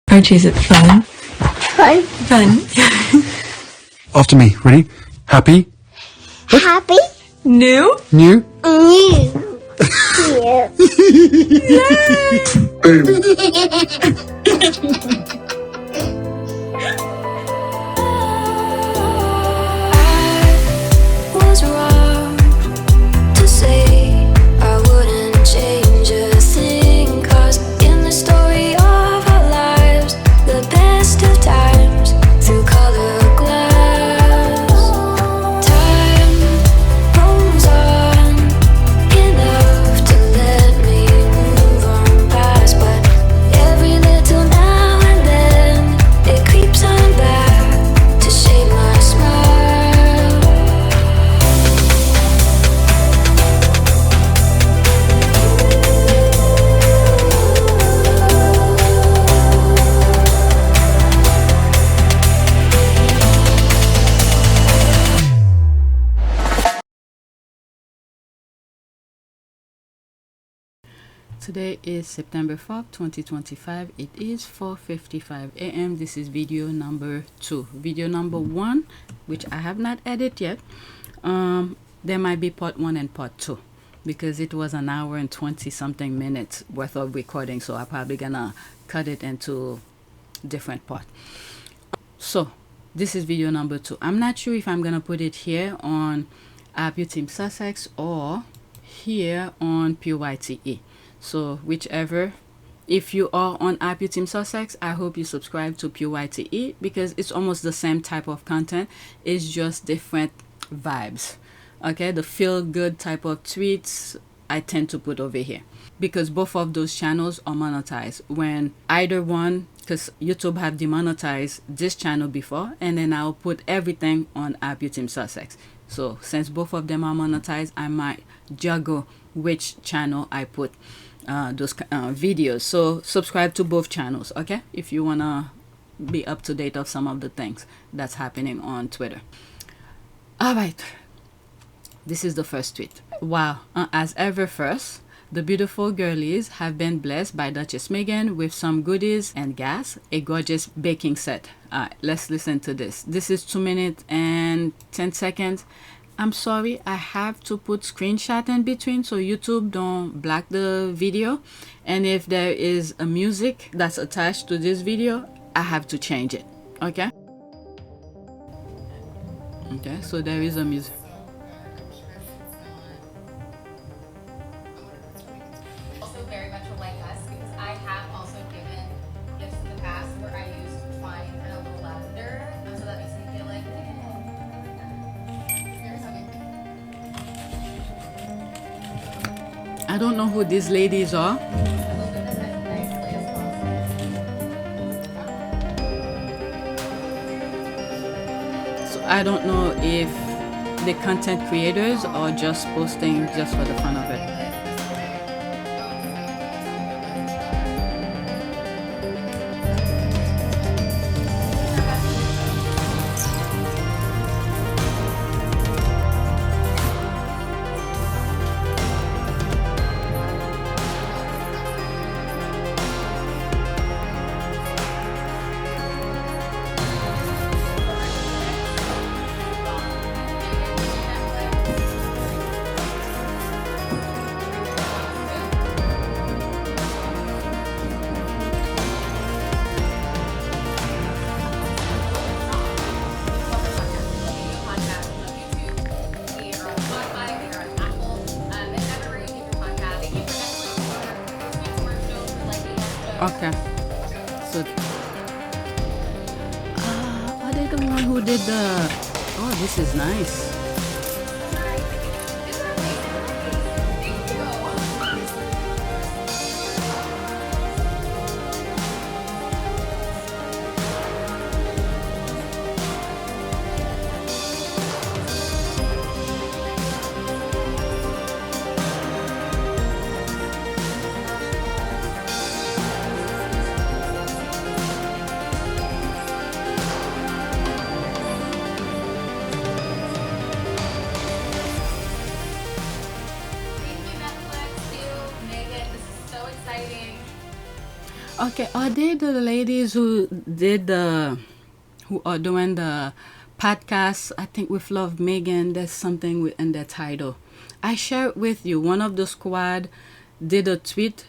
Archie, is it fun? Fun. Fun. After me. Ready? Happy? Happy. New? New? New. Was wrong to say I wouldn't change a thing, 'cause in the story of our lives, the best of times through color glass, time rolls on enough to let me move on past, but every little now and then it creeps on back to shape my smile. Today is September 4th, 2025. It is 4:55 a.m. This is video number 2. Video number 1, which I have not edited yet. There might be part 1 and part 2 because it was an hour and 20 something minutes worth of recording, so I'm probably gonna cut it into different part. So this is video number 2. I'm not sure if I'm gonna put it here on Team Sussex or here on PYTE. So whichever. If you are on Team Sussex, I hope you subscribe to PYTE because it's almost the same type of content. It's just different vibes. Okay, the feel good type of tweets I tend to put over here because both of those channels are monetized. When either one, because YouTube have demonetized this channel before, and then I'll put everything on Team Sussex. So since both of them are monetized, I might juggle which channel I put those videos. So subscribe to both channels, okay, if you wanna be up to date of some of the things that's happening on Twitter. All right, this is the first tweet. Wow. As ever, first, The beautiful girlies have been blessed by Duchess Meghan with some goodies and gas, a gorgeous baking set. Let's listen to this. This is 2 minutes and 10 seconds. I'm sorry, I have to put screenshot in between so YouTube don't block the video. And if there is a music that's attached to this video, I have to change it. Okay? Okay, so there is a music. Also very much will like us because I have also given gifts in the past where I used twine and a little lavender, so that makes me feel like I don't know who these ladies are. So I don't know if the content creators are just posting just for the fun of it. Okay. So, are they the one who did the? Oh, this is nice. Okay, are they the ladies who did who are doing the podcast? I think with Love Meghan, there's something in their title. I share it with you. One of the squad did a tweet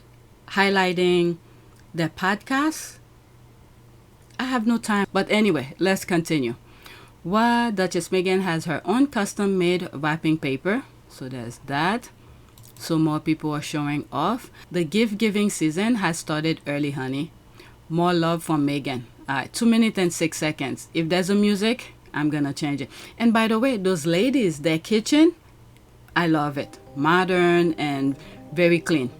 highlighting their podcast. I have no time. But anyway, let's continue. Well, Duchess Meghan has her own custom-made wrapping paper. So there's that. So more people are showing off. The gift-giving season has started early, honey. More love from Meghan. All right, 2 minutes and 6 seconds. If there's a music, I'm going to change it. And by the way, those ladies, their kitchen, I love it. Modern and very clean.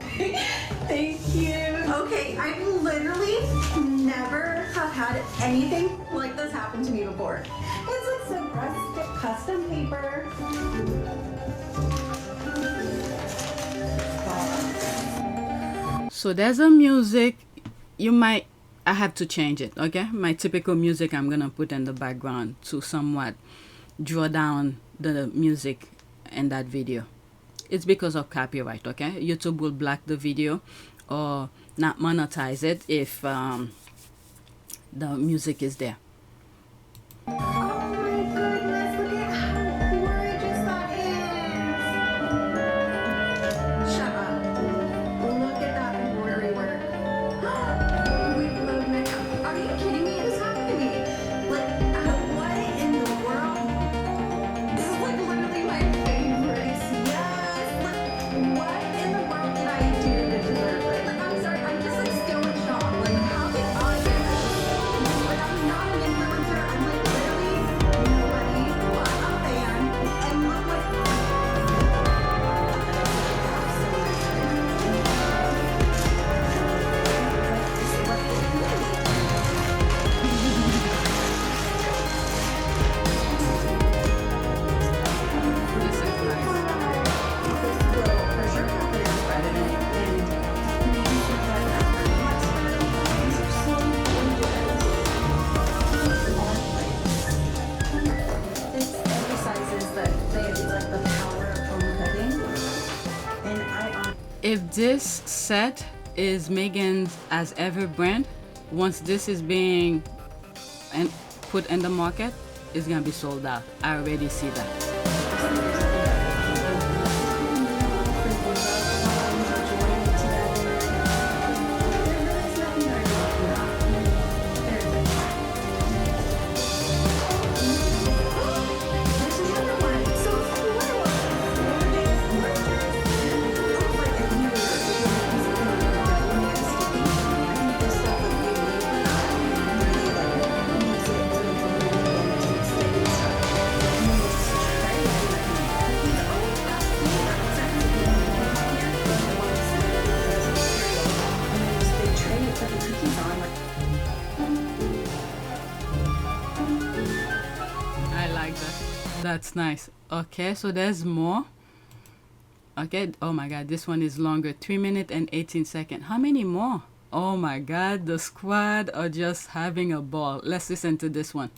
Thank you. Okay, I've literally never have had anything like this happen to me before. It's like some rustic custom paper. So there's a music. I have to change it, okay? My typical music I'm gonna put in the background to somewhat draw down the music in that video. It's because of copyright, okay? YouTube will block the video or not monetize it if the music is there. Oh my goodness, look at how gorgeous that is. Shut up. Look at that embroidery work. We love Meghan. Are you kidding me? This happened to me. Like, what in the world? This is like literally my favorite. Yes. Like, what in the world did I do to deserve this? Like, I'm sorry. I'm just like still in shock. Like, how did I get this? Like, I'm not if this set is Meghan's as ever brand, once this is being put in the market, it's gonna be sold out. I already see that. That's nice. Okay, so there's more. Okay, oh my god, this one is longer. 3 minutes and 18 seconds. How many more? Oh my god, the squad are just having a ball. Let's listen to this one.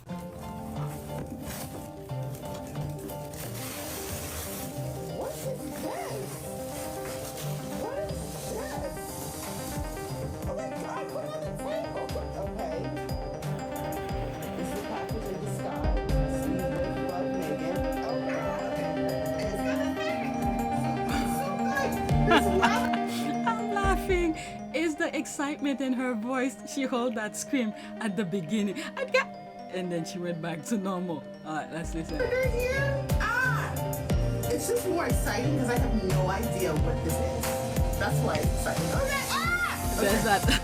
I'm laughing. It's the excitement in her voice. She held that scream at the beginning. And then she went back to normal. All right, let's listen. It's just more exciting because I have no idea what this is. That's why it's exciting. Okay. There's that.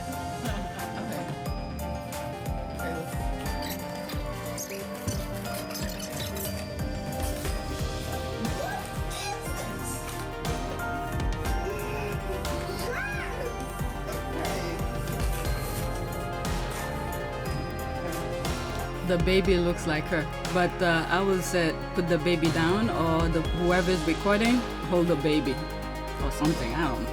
The baby looks like her, but I will say put the baby down, or whoever's recording hold the baby or something. I don't know.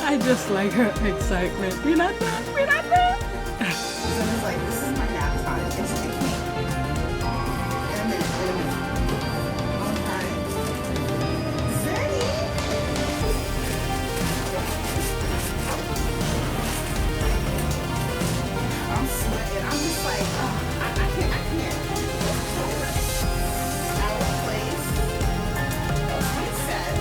I just like her excitement. We're not done. We're not done. It's like, this is my nap time. It's the king. In a minute. Okay. Zenny! I'm sweating. I'm just like, I can't. Our place. That's what it says.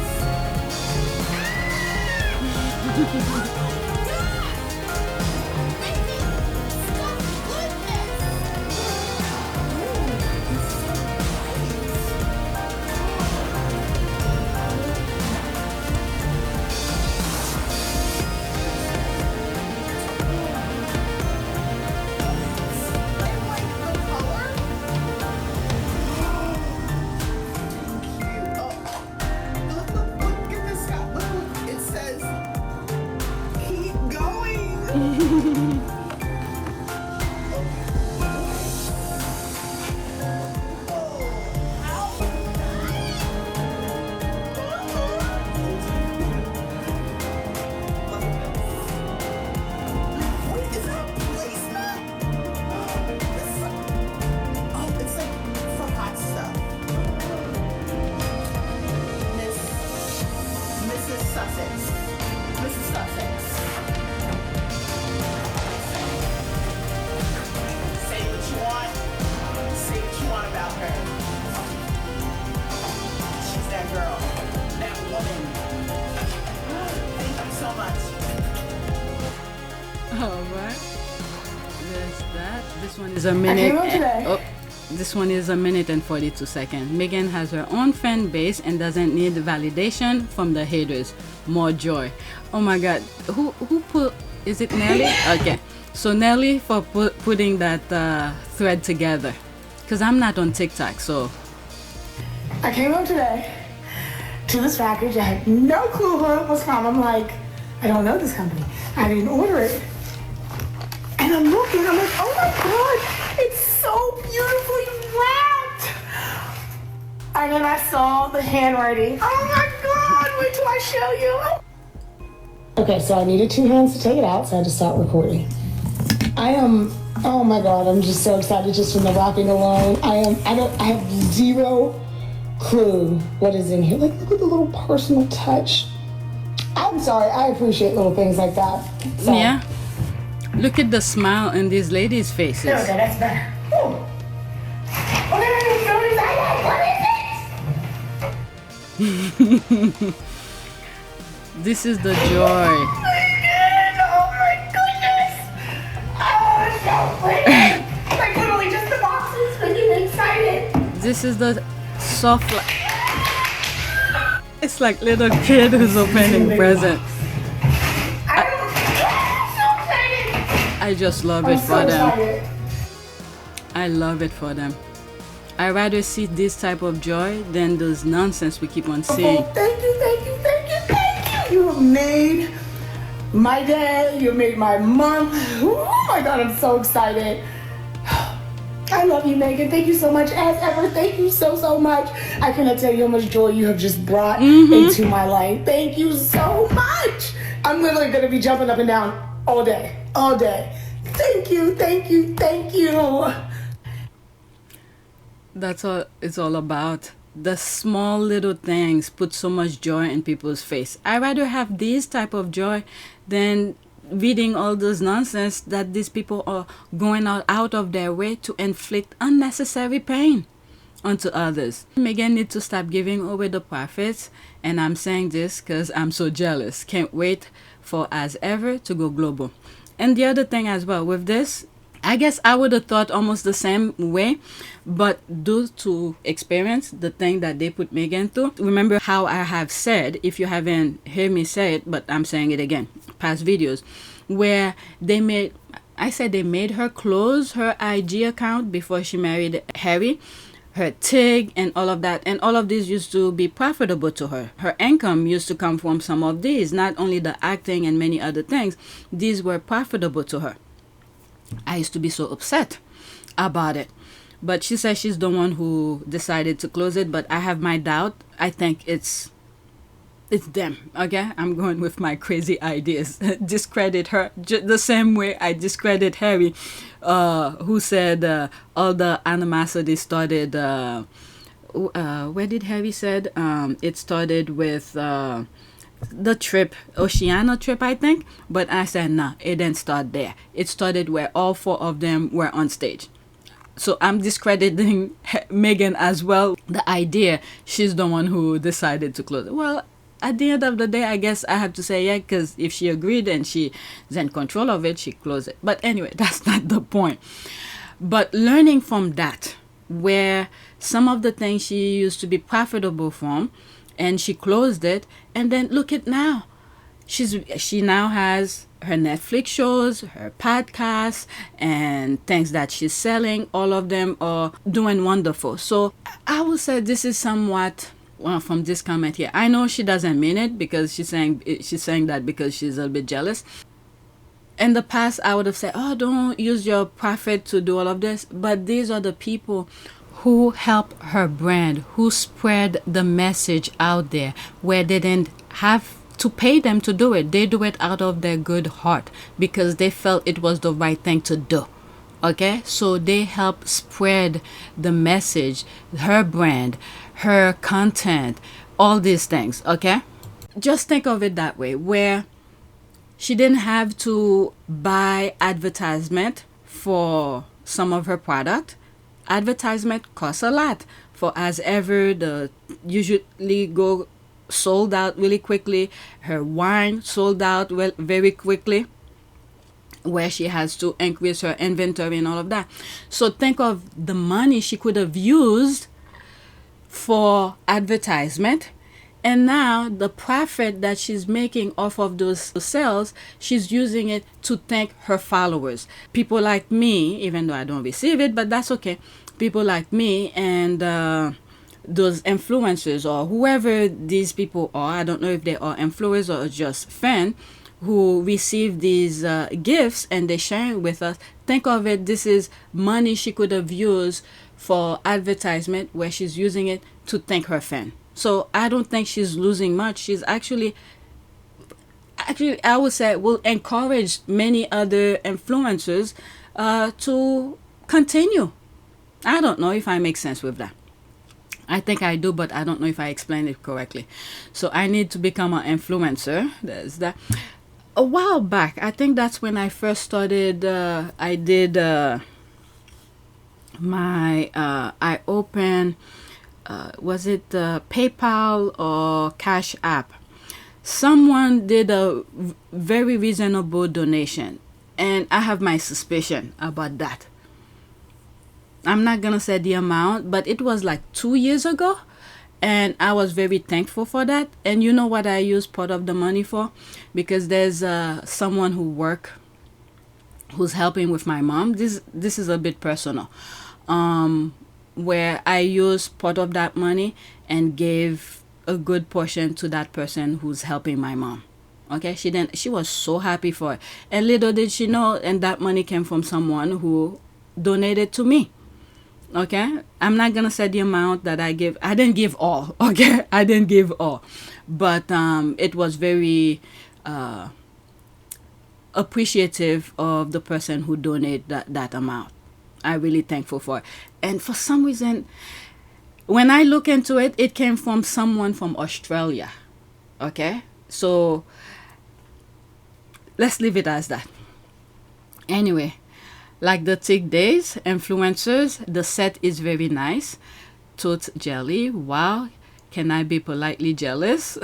Alright, there's that. This one is a minute. Oh, This one is 1 minute and 42 seconds. Meghan has her own fan base and doesn't need validation from the haters. More joy. Oh my God. Who put? Is it Nelly? Okay. So Nelly for putting that thread together. Cause I'm not on TikTok, so. I came home today to this package. I had no clue who it was from. I'm like, I don't know this company. I didn't order it. And I'm looking, I'm like, oh my God, it's so beautifully wrapped. And then I saw the handwriting. Oh my God, wait till I show you. Okay, so I needed 2 hands to take it out, so I had to start recording. Oh my God, I'm just so excited just from the wrapping alone. I have zero clue what is in here. Like, look at the little personal touch. I'm sorry, I appreciate little things like that. So. Yeah. Look at the smile in these ladies' faces. Okay, that's better. Oh. What is it? This is the joy. Oh my goodness! Oh, it's so pretty! Like literally just the boxes making me excited. This is the soft. It's like little kid who's opening presents. I just love it for them. I love it for them. I rather see this type of joy than those nonsense we keep on seeing. Oh, thank you, thank you, thank you, thank you. You have made my day. You made my month. Oh my God, I'm so excited. I love you, Meghan. Thank you so much. As ever, thank you so much. I cannot tell you how much joy you have just brought into my life. Thank you so much. I'm literally going to be jumping up and down all day. All day. Thank you, thank you, thank you. That's all it's all about. The small little things put so much joy in people's face. I rather have this type of joy than reading all those nonsense that these people are going out of their way to inflict unnecessary pain onto others. Meghan needs to stop giving away the profits, and I'm saying this because I'm so jealous. Can't wait for As Ever to go global. And the other thing as well with this, I guess I would have thought almost the same way, but due to experience, the thing that they put Meghan through, remember how I have said, if you haven't heard me say it, but I'm saying it again, past videos, where they made her close her IG account before she married Harry, her TIG and all of that, and all of these used to be profitable to her. Her income used to come from some of these, not only the acting and many other things. These were profitable to her. I used to be so upset about it, but she says she's the one who decided to close it, but I have my doubt. I think it's them. Okay, I'm going with my crazy ideas. Discredit her the same way I discredit Harry, who said all the animosity started where did Harry said it started with the trip, Oceania trip, I think. But I said, nah, it didn't start there. It started where all 4 of them were on stage. So I'm discrediting Meghan as well. The idea she's the one who decided to close it. Well, at the end of the day, I guess I have to say yeah, because if she agreed and she's in control of it, she closed it. But anyway, that's not the point. But learning from that, where some of the things she used to be profitable from, and she closed it, and then look at now. She now has her Netflix shows, her podcasts, and things that she's selling. All of them are doing wonderful. So I would say this is somewhat, well, from this comment here, I know she doesn't mean it because she's saying that because she's a bit jealous. In the past, I would have said, oh, don't use your profit to do all of this. But these are the people who help her brand, who spread the message out there, where they didn't have to pay them to do it. They do it out of their good heart because they felt it was the right thing to do. Okay, so they help spread the message, her brand, her content, all these things. Okay, just think of it that way, where she didn't have to buy advertisement for some of her product. Advertisement costs a lot. For As Ever, the usually go sold out really quickly. Her wine sold out very quickly. where she has to increase her inventory and all of that. So think of the money she could have used for advertisement, and now the profit that she's making off of those sales, she's using it to thank her followers. People like me, even though I don't receive it, but that's okay. People like me and those influencers or whoever these people are, I don't know if they are influencers or just fans, who receive these gifts and they share it with us. Think of it, this is money she could have used for advertisement, where she's using it to thank her fan. So I don't think she's losing much. She's actually I would say will encourage many other influencers to continue. I don't know if I make sense with that. I think I do, but I don't know if I explained it correctly. So I need to become an influencer. There's that. A while back, I think that's when I first started. I did I opened, was it PayPal or Cash App? Someone did a very reasonable donation, and I have my suspicion about that. I'm not gonna say the amount, but it was like 2 years ago, and I was very thankful for that. And you know what I use part of the money for? Because there's someone who's helping with my mom. This is a bit personal, where I use part of that money and gave a good portion to that person who's helping my mom. Okay, she was so happy for it, and little did she know, and that money came from someone who donated to me. Okay, I'm not gonna say the amount that I give. I didn't give all. Okay, I didn't give all, but it was very appreciative of the person who donated that amount. I'm really thankful for it. And for some reason, when I look into it, it came from someone from Australia. Okay, so let's leave it as that. Anyway, like the Tick Days influencers, the set is very nice. Toot jelly. Wow, can I be politely jealous?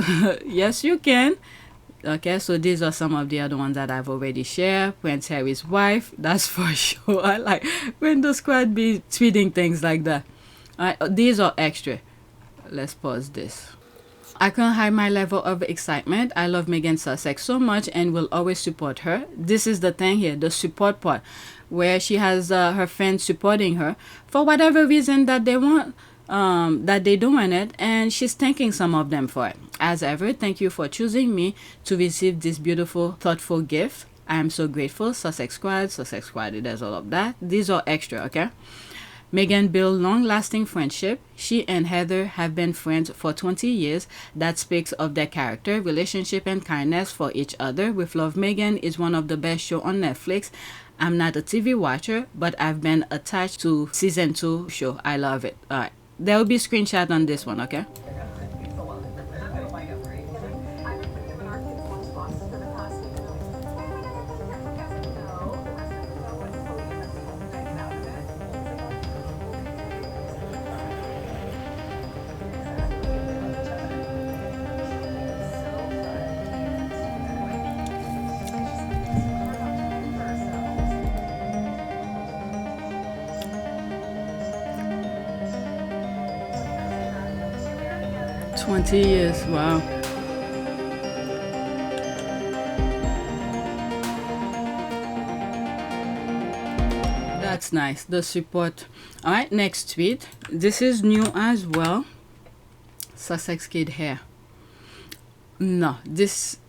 Yes, you can. Okay, so these are some of the other ones that I've already shared. Prince Harry's wife, that's for sure. I like when the squad be tweeting things like that. These are extra. Let's pause this. I can't hide my level of excitement. I love Meghan Sussex so much and will always support her. This is the thing here, the support part, where she has her fans supporting her for whatever reason that they want, that they doing it, and she's thanking some of them for it. As ever, thank you for choosing me to receive this beautiful, thoughtful gift. I am so grateful. Sussex Squad, it does all of that. These are extra, okay? Meghan built long-lasting friendship. She and Heather have been friends for 20 years. That speaks of their character, relationship, and kindness for each other. With Love, Meghan is one of the best shows on Netflix. I'm not a TV watcher, but I've been attached to season 2 show. I love it. All right. There will be screenshot on this one, okay? Years, wow. That's nice, the support. All right, next tweet. This is new as well. Sussex Kids Hair. No, this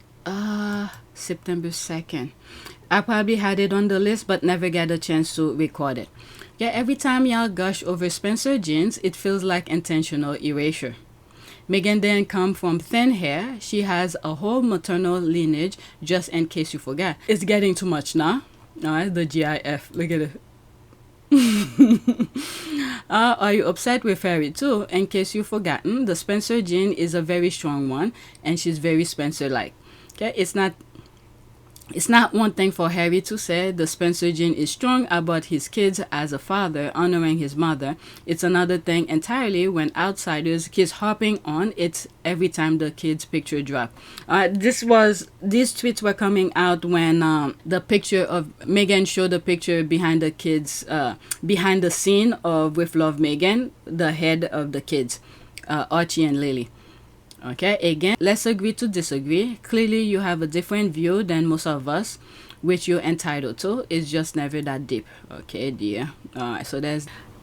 September 2nd. I probably had it on the list but never got a chance to record it. Yeah, every time y'all gush over Spencer jeans, it feels like intentional erasure. Meghan didn't come from thin hair. She has a whole maternal lineage, just in case you forgot. It's getting too much now. All right, the GIF. Look at it. Are you upset with Harry too? In case you've forgotten, the Spencer gene is a very strong one, and she's very Spencer-like. Okay, it's not It's not one thing for Harry to say the Spencer gene is strong about his kids as a father honoring his mother. It's another thing entirely when outsiders keep hopping on it every time the kids' picture drop. These tweets were coming out when the picture of Meghan showed the picture behind the kids, behind the scene of With Love Meghan, the head of the kids, Archie and Lily. Okay, again, let's agree to disagree. Clearly, you have a different view than most of us, which you're entitled to. It's just never that deep. Okay, dear. Alright, so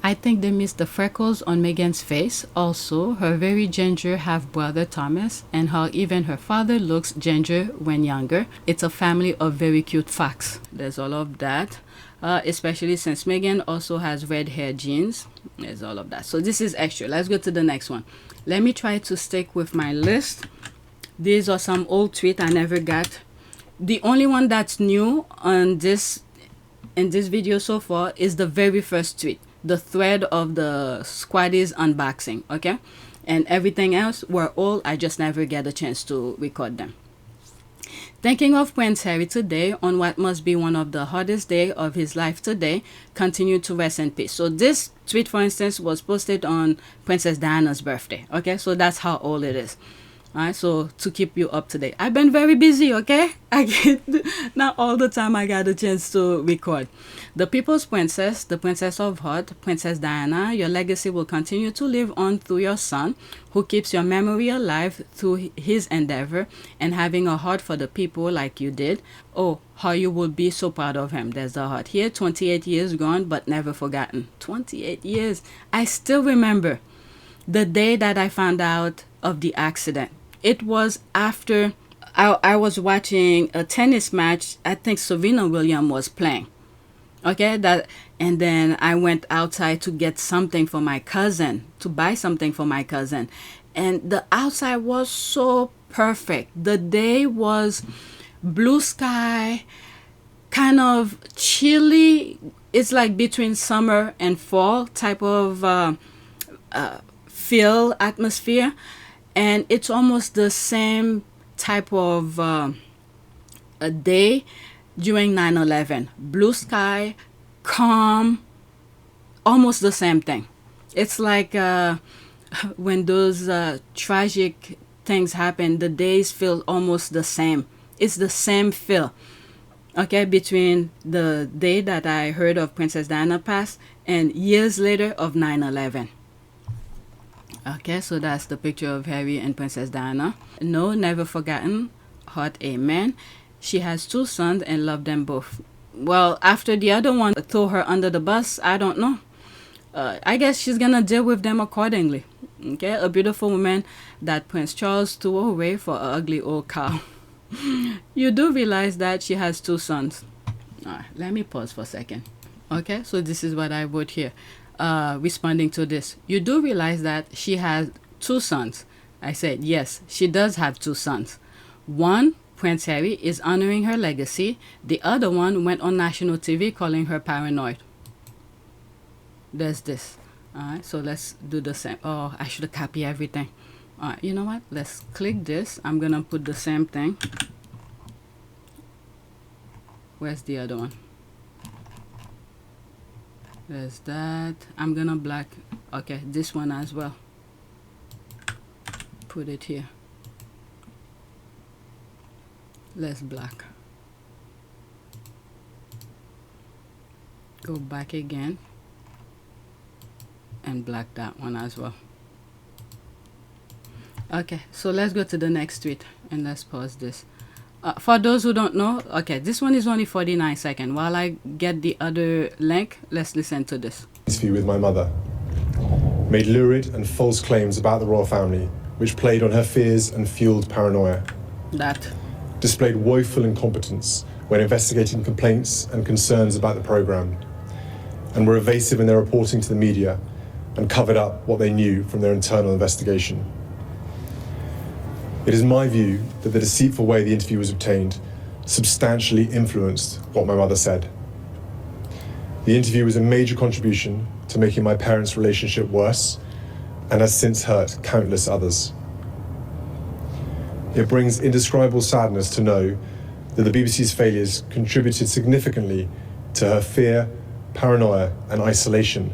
I think they missed the freckles on Meghan's face. Also, her very ginger half-brother Thomas, and how even her father looks ginger when younger. It's a family of very cute fox. There's all of that. Especially since Meghan also has red hair genes. There's all of that. So this is extra. Let's go to the next one. Let me try to stick with my list. These are some old tweets I never got. The only one that's new on this in this video so far is the very first tweet, the thread of the Squaddies unboxing. Okay, and everything else were old. I just never get a chance to record them. Thinking of Prince Harry today on what must be one of the hardest days of his life today, continue to rest in peace. So this tweet, for instance, was posted on Princess Diana's birthday. Okay, so that's how old it is. Alright, so to keep you up to date. I've been very busy, okay? Not all the time I got a chance to record. The People's Princess, the Princess of Heart, Princess Diana, your legacy will continue to live on through your son, who keeps your memory alive through his endeavor and having a heart for the people like you did. Oh, how you will be so proud of him. There's the heart here. 28 years gone, but never forgotten. 28 years. I still remember the day that I found out of the accident. It was after I was watching a tennis match. I think Serena Williams was playing. Okay, and then I went outside to get something for my cousin, to buy something for my cousin. And the outside was so perfect. The day was blue sky, kind of chilly. It's like between summer and fall type of feel atmosphere. And it's almost the same type of a day during 9/11. Blue sky, calm, almost the same thing. It's like when those tragic things happen, the days feel almost the same. It's the same feel. Okay, between the day that I heard of Princess Diana pass and years later of 9/11. Okay, so that's the picture of Harry and Princess Diana. No, never forgotten. Heart, amen. She has 2 sons and loved them both. Well, after the other one threw her under the bus, I don't know. I guess she's gonna deal with them accordingly. Okay, a beautiful woman that Prince Charles threw away for an ugly old cow. You do realize that she has 2 sons. Alright, let me pause for a second. Okay, so this is what I wrote here. Responding to this, you do realize that she has 2 sons. I said yes, she does have 2 sons. One, Prince Harry, is honoring her legacy. The other one went on national TV calling her paranoid. There's this. Alright, so let's do the same. Oh, I should have copied everything. Alright, you know what, let's click this. I'm gonna put the same thing. Where's the other one? There's that. I'm gonna black. Okay, this one as well. Put it here. Let's black. Go back again and black that one as well. Okay, so let's go to the next tweet and let's pause this. For those who don't know, okay, this one is only 49 seconds. While I get the other link, let's listen to this. Interview with my mother made lurid and false claims about the royal family, which played on her fears and fueled paranoia. That Displayed woeful incompetence when investigating complaints and concerns about the programme, and were evasive in their reporting to the media and covered up what they knew from their internal investigation. It is my view that the deceitful way the interview was obtained substantially influenced what my mother said. The interview was a major contribution to making my parents' relationship worse and has since hurt countless others. It brings indescribable sadness to know that the BBC's failures contributed significantly to her fear, paranoia, and isolation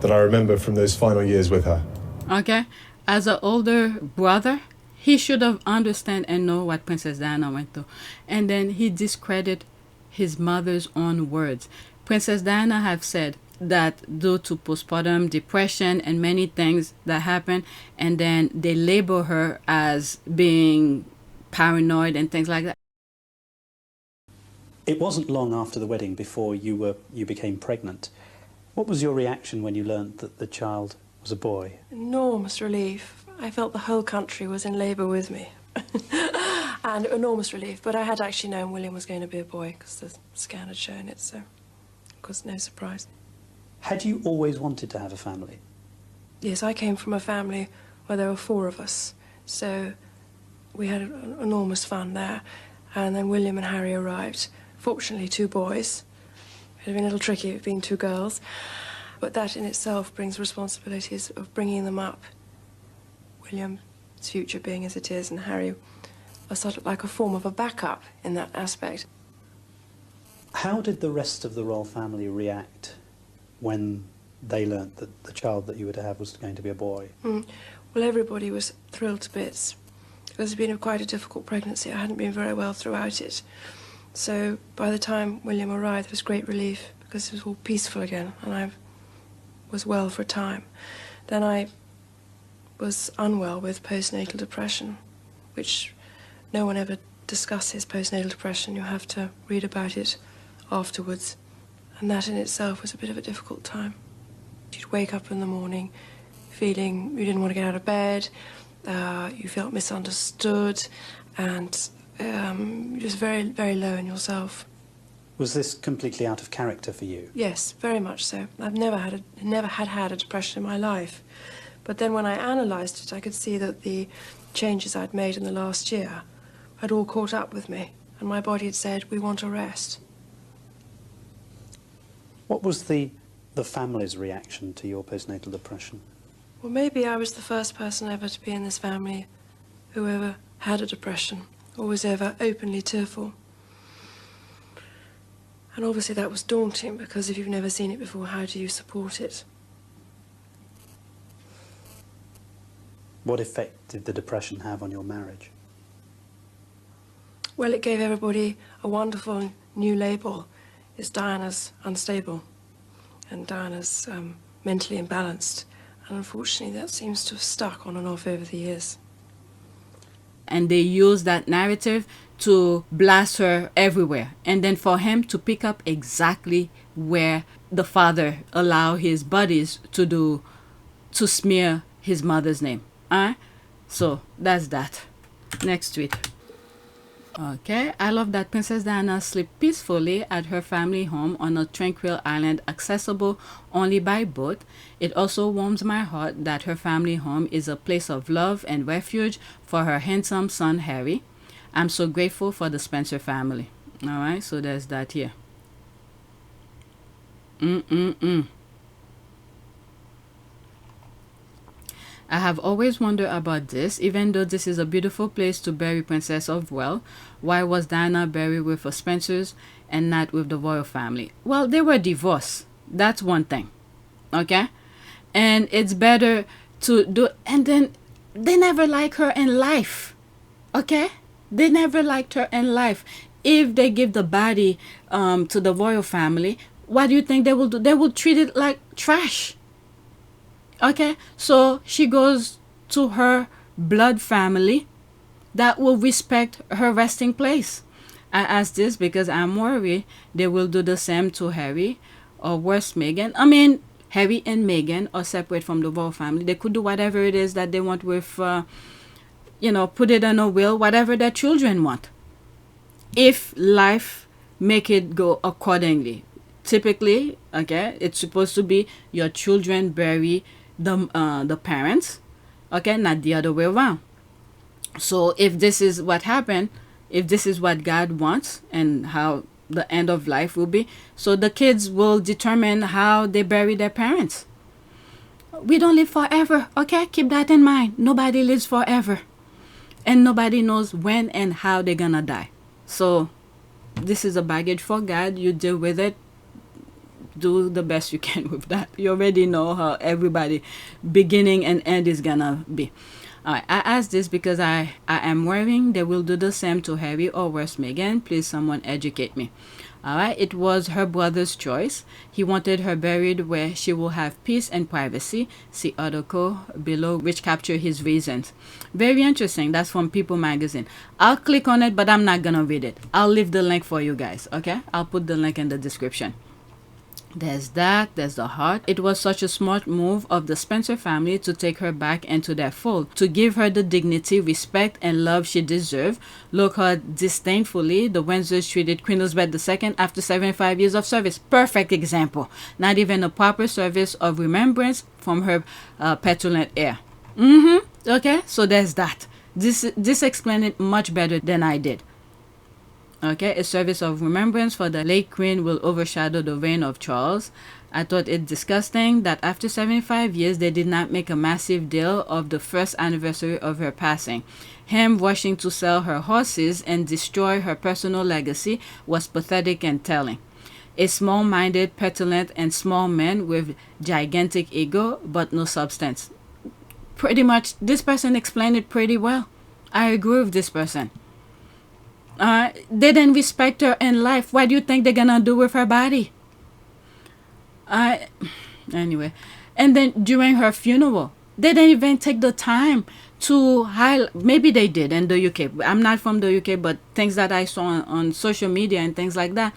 that I remember from those final years with her. Okay, as an older brother, he should have understand and know what Princess Diana went through. And then he discredited his mother's own words. Princess Diana have said that due to postpartum depression and many things that happen, and then they label her as being paranoid and things like that. It wasn't long after the wedding before you became pregnant. What was your reaction when you learned that the child was a boy? Enormous relief. I felt the whole country was in labour with me. And enormous relief. But I had actually known William was going to be a boy because the scan had shown it, so of course no surprise. Had you always wanted to have a family? Yes, I came from a family where there were 4 of us, so we had enormous fun there. And then William and Harry arrived. Fortunately, 2 boys. It would have been a little tricky if it had been 2 girls. But that in itself brings responsibilities of bringing them up. William's future being as it is, and Harry was sort of like a form of a backup in that aspect. How did the rest of the royal family react when they learnt that the child that you were to have was going to be a boy? Well, everybody was thrilled to bits. It was been quite a difficult pregnancy. I hadn't been very well throughout it. So by the time William arrived, there was great relief because it was all peaceful again, and I was well for a time. Then I was unwell with postnatal depression, which no one ever discusses postnatal depression. You have to read about it afterwards. And that in itself was a bit of a difficult time. You'd wake up in the morning feeling you didn't want to get out of bed, you felt misunderstood, and just very, very low in yourself. Was this completely out of character for you? Yes, very much so. I've never had a depression in my life. But then when I analysed it, I could see that the changes I'd made in the last year had all caught up with me, and my body had said, we want a rest. What was the family's reaction to your postnatal depression? Well, maybe I was the first person ever to be in this family who ever had a depression or was ever openly tearful. And obviously that was daunting, because if you've never seen it before, how do you support it? What effect did the depression have on your marriage? Well, it gave everybody a wonderful new label. It's Diana's unstable, and Diana's mentally imbalanced. And unfortunately, that seems to have stuck on and off over the years. And they use that narrative to blast her everywhere. And then for him to pick up exactly where the father allowed his buddies to smear his mother's name. So that's that. Next tweet. Okay, I love that Princess Diana slept peacefully at her family home on a tranquil island accessible only by boat. It also warms my heart that her family home is a place of love and refuge for her handsome son Harry. I'm so grateful for the Spencer family. All right, so there's that here. I have always wondered about this. Even though this is a beautiful place to bury Princess of Wales, why was Diana buried with the Spencers and not with the royal family? Well, they were divorced. That's one thing. Okay? And it's better to do... And then they never liked her in life. Okay? They never liked her in life. If they give the body to the royal family, what do you think they will do? They will treat it like trash. Okay, so she goes to her blood family that will respect her resting place. I ask this because I'm worried they will do the same to Harry, or worse, Meghan. I mean, Harry and Meghan are separate from the royal family. They could do whatever it is that they want with, put it in a will, whatever their children want. If life make it go accordingly. Typically, okay, it's supposed to be your children bury the parents, okay, not the other way around. So if this is what happened, if this is what God wants and how the end of life will be, so the kids will determine how they bury their parents. We don't live forever, okay? Keep that in mind. Nobody lives forever, and nobody knows when and how they're gonna die. So this is a baggage for God. You deal with it. Do the best you can with that. You already know how everybody beginning and end is gonna be. Alright, I ask this because I am worrying they will do the same to Harry or worse Meghan. Please someone educate me. Alright, it was her brother's choice. He wanted her buried where she will have peace and privacy. See article below which capture his reasons. Very interesting. That's from People magazine. I'll click on it, but I'm not gonna read it. I'll leave the link for you guys, okay? I'll put the link in the description. There's that, there's the heart. It was such a smart move of the Spencer family to take her back into their fold, to give her the dignity, respect, and love she deserved. Look how disdainfully the Windsors treated Queen Elizabeth II after 75 years of service. Perfect example. Not even a proper service of remembrance from her petulant heir. Okay, so there's that. This explained it much better than I did. Okay, a service of remembrance for the late queen will overshadow the reign of Charles. I thought it disgusting that after 75 years they did not make a massive deal of the first anniversary of her passing. Him rushing to sell her horses and destroy her personal legacy was pathetic and telling. A small-minded, petulant, and small man with gigantic ego but no substance. Pretty much, this person explained it pretty well. I agree with this person. They didn't respect her in life. What do you think they're gonna do with her body? Anyway, and then during her funeral, they didn't even take the time to highlight. Maybe they did in the UK. I'm not from the UK, but things that I saw on social media and things like that,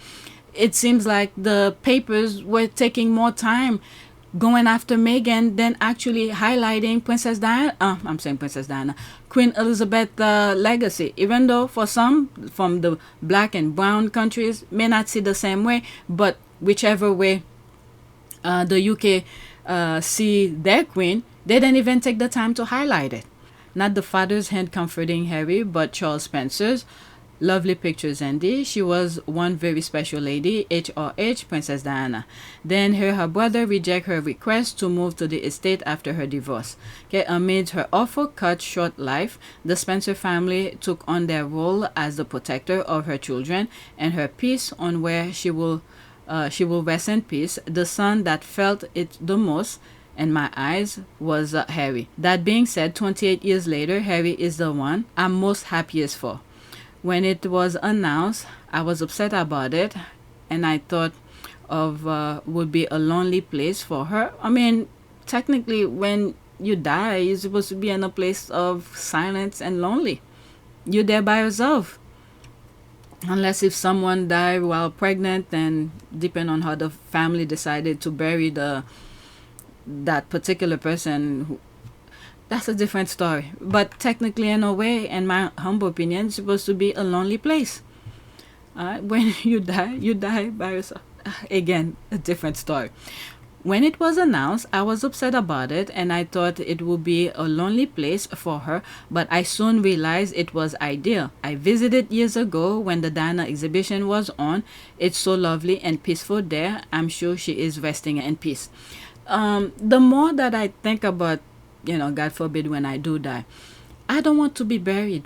it seems like the papers were taking more time going after Meghan than actually highlighting Princess Diana. I'm saying Princess Diana. Queen Elizabeth legacy. Even though for some from the black and brown countries may not see the same way, but whichever way the UK see their queen, they didn't even take the time to highlight it. Not the father's hand comforting Harry, but Charles Spencer's. Lovely pictures, Andy. She was one very special lady, HRH, Princess Diana. Then her brother reject her request to move to the estate after her divorce. Okay, amid her awful cut short life, the Spencer family took on their role as the protector of her children and her peace on where she will rest in peace. The son that felt it the most in my eyes was Harry. That being said, 28 years later, Harry is the one I'm most happiest for. When it was announced, I was upset about it, and I thought of would be a lonely place for her. I mean, technically, when you die, you're supposed to be in a place of silence and lonely. You're there by yourself. Unless if someone died while pregnant, then depending on how the family decided to bury that particular person, that's a different story. But technically, in a way, in my humble opinion, it's supposed to be a lonely place. When you die by yourself. Again, a different story. When it was announced, I was upset about it, and I thought it would be a lonely place for her, but I soon realized it was ideal. I visited years ago when the Diana exhibition was on. It's so lovely and peaceful there. I'm sure she is resting in peace. The more that I think about, God forbid when I do die, I don't want to be buried.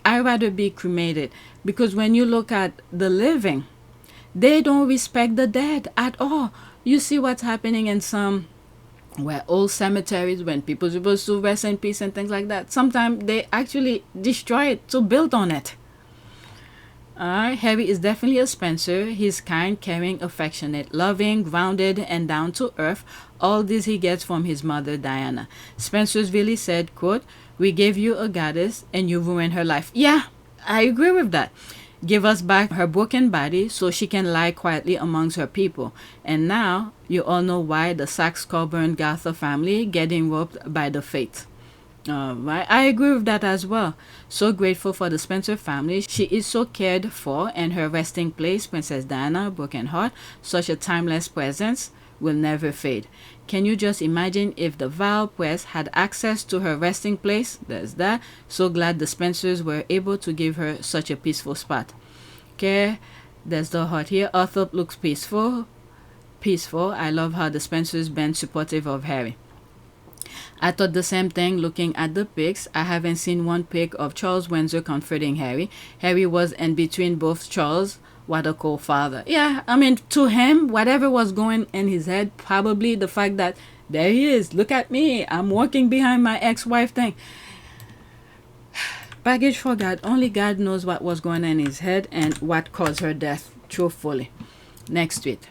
I'd rather be cremated, because when you look at the living, they don't respect the dead at all. You see what's happening in some old cemeteries when people are supposed to rest in peace and things like that. Sometimes they actually destroy it to build on it. Harry is definitely a Spencer. He's kind, caring, affectionate, loving, grounded, and down to earth. All this he gets from his mother, Diana. Spencer's really said, quote, "We gave you a goddess and you ruined her life." Yeah, I agree with that. Give us back her broken body so she can lie quietly amongst her people. And now you all know why the Saxe-Coburn-Gotha family getting roped by the fate. Right, I agree with that as well. So grateful for the Spencer family. She is so cared for, and her resting place, Princess Diana, broken heart, such a timeless presence, will never fade. Can you just imagine if the Val press had access to her resting place? There's that. So glad the Spencers were able to give her such a peaceful spot. Okay, there's the heart here. Arthur looks peaceful. I love how the Spencers been supportive of Harry. I thought the same thing looking at the pics. I haven't seen one pic of Charles Windsor comforting Harry. Harry was in between both Charles what a cool father. Yeah, I mean, to him, whatever was going in his head, probably the fact that there he is, look at me, I'm walking behind my ex-wife thing. Baggage for God. Only God knows what was going on in his head and what caused her death, truthfully. Next tweet.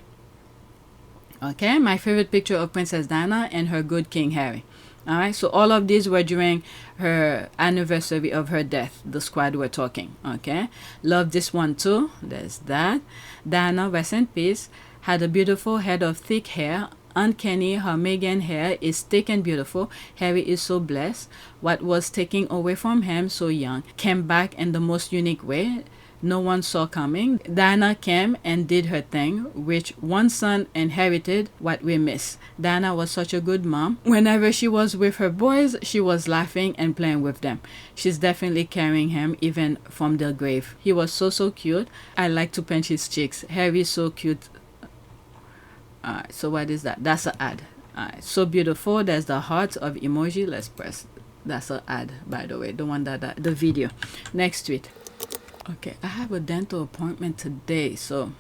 Okay, my favorite picture of Princess Diana and her good King Harry. Alright, so all of these were during her anniversary of her death. The squad were talking. Okay, love this one too. There's that. Diana, rest in peace, had a beautiful head of thick hair. Uncanny, her Meghan hair is thick and beautiful. Harry is so blessed. What was taken away from him so young came back in the most unique way no one saw coming. Diana came and did her thing, which one son inherited what we miss. Diana was such a good mom. Whenever she was with her boys, she was laughing and playing with them. She's definitely carrying him even from the grave. He was so cute. I like to pinch his cheeks. Harry's so cute. Alright, so what is that? That's an ad. Alright, so beautiful. There's the heart of emoji. Let's press. That's an ad, by the way. The one that the video. Next tweet. Okay, I have a dental appointment today, so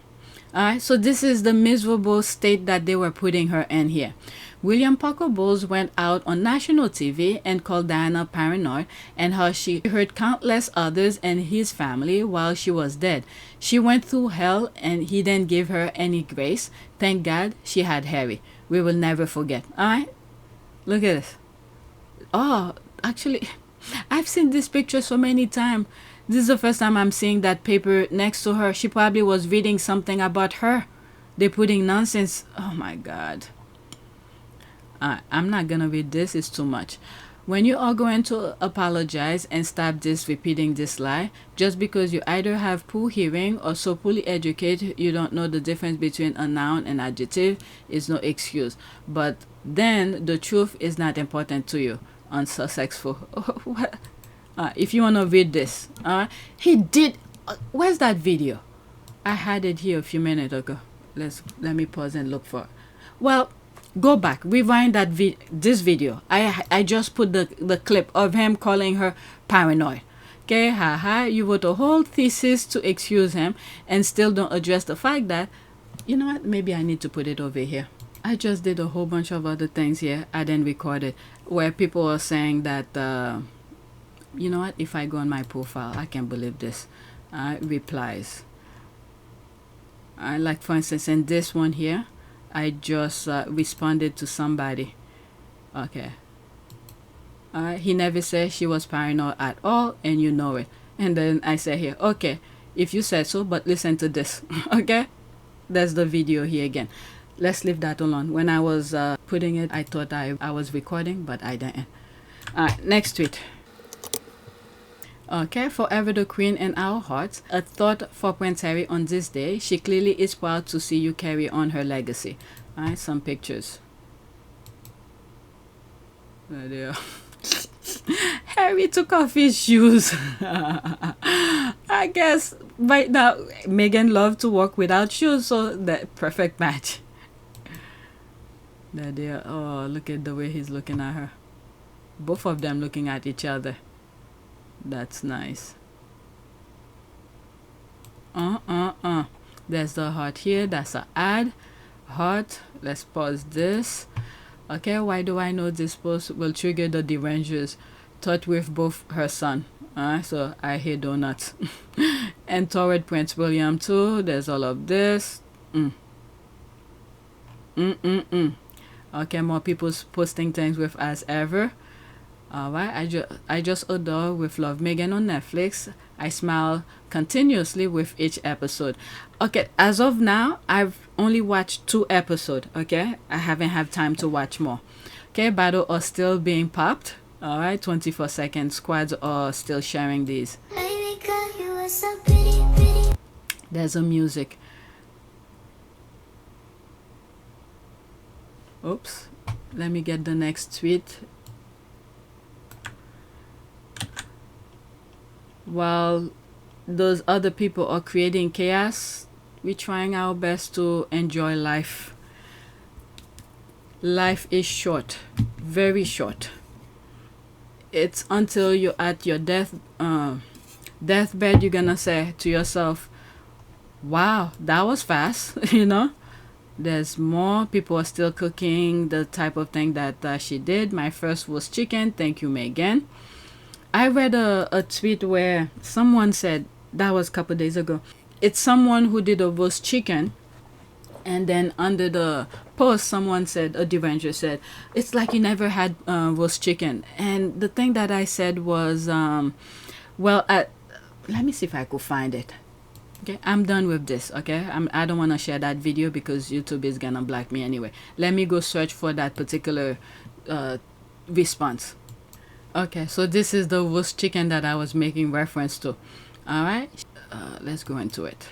alright, so this is the miserable state that they were putting her in here. William Parker Bowles went out on national TV and called Diana paranoid and how she hurt countless others and his family while she was dead. She went through hell and he didn't give her any grace. Thank God she had Harry. We will never forget. Alright, look at this. Oh, actually, I've seen this picture so many times. This is the first time I'm seeing that paper next to her. She probably was reading something about her. They're putting nonsense. Oh my God. I'm not gonna read this. It's too much. When you are going to apologize and stop this repeating this lie, just because you either have poor hearing or so poorly educated you don't know the difference between a noun and adjective, is no excuse. But then the truth is not important to you. Unsuccessful. What? If you want to read this, he did. Where's that video? I had it here a few minutes ago. Let me pause and look for it. Well, go back, rewind that this video. I just put the clip of him calling her paranoid. Okay, haha. You wrote a whole thesis to excuse him and still don't address the fact that, you know what? Maybe I need to put it over here. I just did a whole bunch of other things here. I didn't record it where people are saying that. You know what? If I go on my profile, I can't believe this. Replies. Like for instance, in this one here, I just responded to somebody. Okay. He never said she was paranoid at all, and you know it. And then I say here, okay, if you said so, but listen to this. Okay? There's the video here again. Let's leave that alone. When I was putting it, I thought I was recording, but I didn't. Alright, next tweet. Okay, forever the queen in our hearts. A thought for Prince Harry on this day. She clearly is proud to see you carry on her legacy. Alright, some pictures. There they are. Harry took off his shoes. I guess right now Meghan loved to walk without shoes, so that perfect match. There they are. Oh, look at the way he's looking at her. Both of them looking at each other. That's nice. There's the heart here. That's an ad. Heart. Let's pause this. Okay, why do I know this post will trigger the derangers? Thought with both her son. So I hate donuts. And toward Prince William too. There's all of this. Okay, more people posting things with as ever. Alright, I just adore with love Meghan on Netflix. I smile continuously with each episode. Okay, as of now, I've only watched 2 episodes. Okay, I haven't had time to watch more. Okay, battle are still being popped. Alright, 24-second squads are still sharing these. Baby girl, you are so pretty, pretty. There's a music. Oops, let me get the next tweet. While those other people are creating chaos, we're trying our best to enjoy life. Life is short, very short. It's until you're at your deathbed, you're gonna say to yourself, Wow, that was fast. You know, there's more. People are still cooking the type of thing that she did. My first was chicken. Thank you, Meghan. I read a tweet where someone said, that was a couple days ago, it's someone who did a roast chicken, and then under the post someone said, a Devendra said, it's like you never had roast chicken. And the thing that I said was, well, let me see if I could find it. Okay, I'm done with this. Okay, I don't want to share that video because YouTube is gonna block me anyway. Let me go search for that particular response. Okay, so this is the roast chicken that I was making reference to. All right, let's go into it.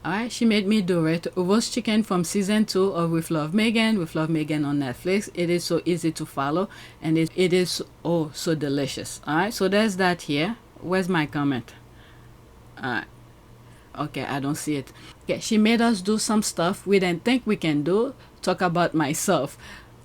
All right, she made me do it. Roast chicken from season 2 of With Love Meghan. With Love Meghan on Netflix. It is so easy to follow, and it is oh so delicious. All right, so there's that here. Where's my comment? All right. Okay, I don't see it. Okay, she made us do some stuff we didn't think we can do. Talk about myself,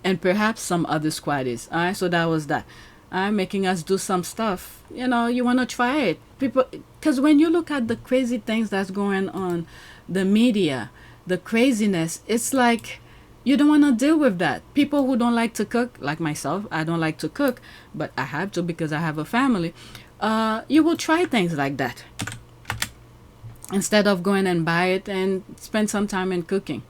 and perhaps some other squaddies. All right, so that was that. Making us do some stuff. You know, you want to try it. People, because when you look at the crazy things that's going on, the media, the craziness, it's like you don't want to deal with that. People who don't like to cook, like myself, I don't like to cook, but I have to because I have a family. You will try things like that instead of going and buy it and spend some time in cooking.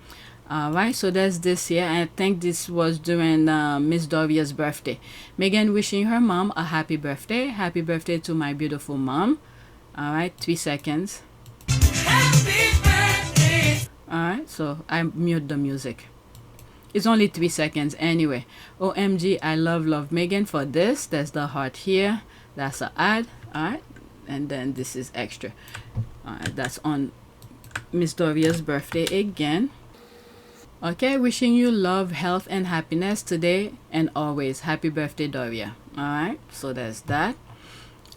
Right, so there's this here. I think this was during Miss Doria's birthday. Meghan wishing her mom a happy birthday. Happy birthday to my beautiful mom. All right, 3 seconds. Happy birthday. All right, so I mute the music. It's only 3 seconds anyway. OMG, I love Meghan for this. There's the heart here. That's an ad. All right, and then this is extra. All right, that's on Miss Doria's birthday again. Okay, wishing you love, health, and happiness today and always. Happy birthday, Doria. All right, so there's that.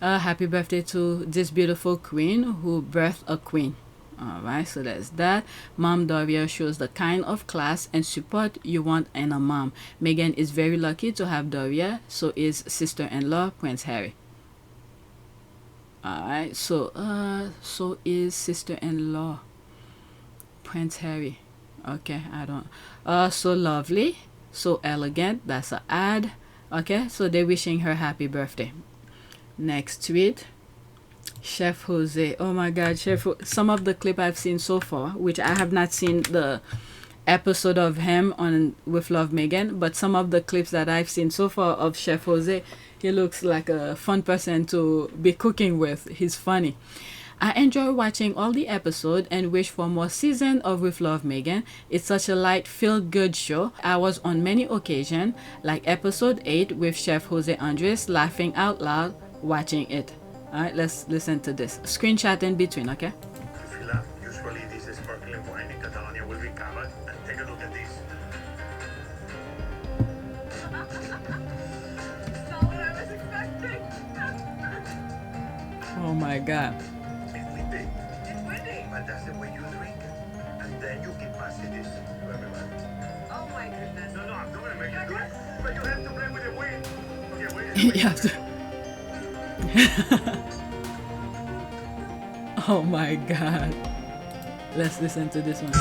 Happy birthday to this beautiful queen who birthed a queen. All right, so there's that. Mom Doria shows the kind of class and support you want in a mom. Meghan is very lucky to have Doria. So is sister-in-law Prince Harry. All right, so is sister-in-law Prince Harry. Okay, I don't. So lovely, so elegant. That's an ad. Okay, so they're wishing her happy birthday. Next tweet. Chef Jose. Oh my God, some of the clip I've seen so far, which I have not seen the episode of him on With Love Meghan, but some of the clips that I've seen so far of Chef Jose, he looks like a fun person to be cooking with. He's funny. I enjoy watching all the episodes and wish for more season of With Love Meghan. It's such a light, feel-good show. I was on many occasions, like episode 8 with Chef Jose Andres, laughing out loud watching it. All right, let's listen to this. Screenshot in between, okay? Usually this sparkling wine in Catalonia will be covered, and take a look at this. Not what I was expecting. Oh my God. But that's the way you drink it. And then you keep passing this to everybody. Oh my goodness. No, I'm not gonna make you do it. But you have to play with the wind. Okay, wait. You have to. Oh my God. Let's listen to this one.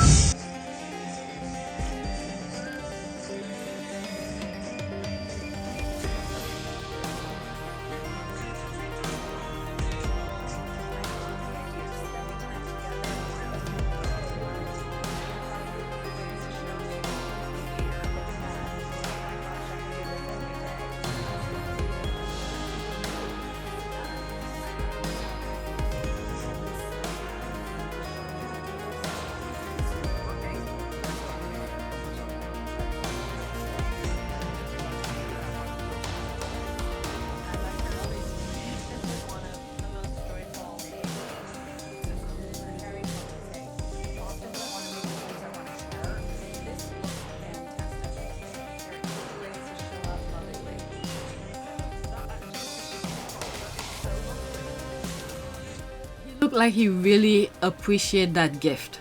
Looked like he really appreciate that gift.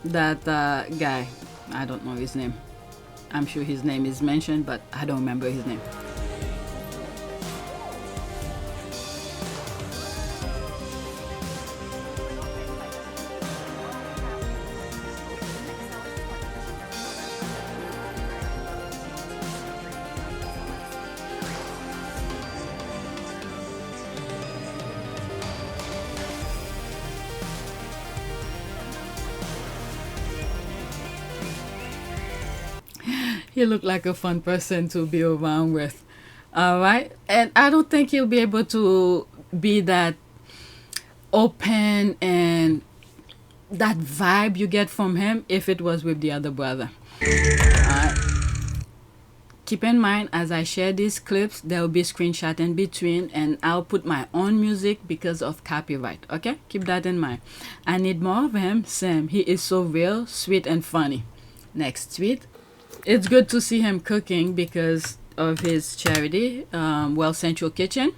That guy, I don't know his name. I'm sure his name is mentioned, but I don't remember his name. He looked like a fun person to be around with. All right. And I don't think he'll be able to be that open and that vibe you get from him if it was with the other brother. Keep in mind, as I share these clips, there will be screenshot in between, and I'll put my own music because of copyright. Okay, keep that in mind. I need more of him. Sam, he is so real, sweet, and funny. Next tweet. It's good to see him cooking because of his charity, Well Central Kitchen.